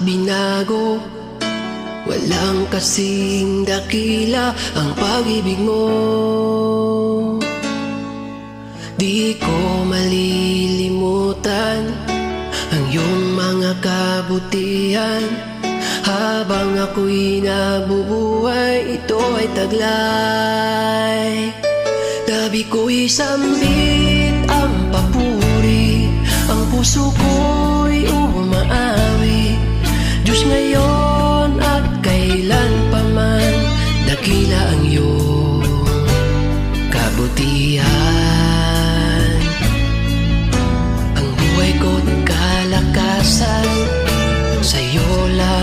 binago. Walang kasing dakila ang pag-ibig mo. Di ko malilimutan ang iyong mga kabutihan. Habang ako'y nabubuhay, ito ay taglay. Labi ko'y sambit ang papuri, ang puso ko'y umaawi. Diyos ngayon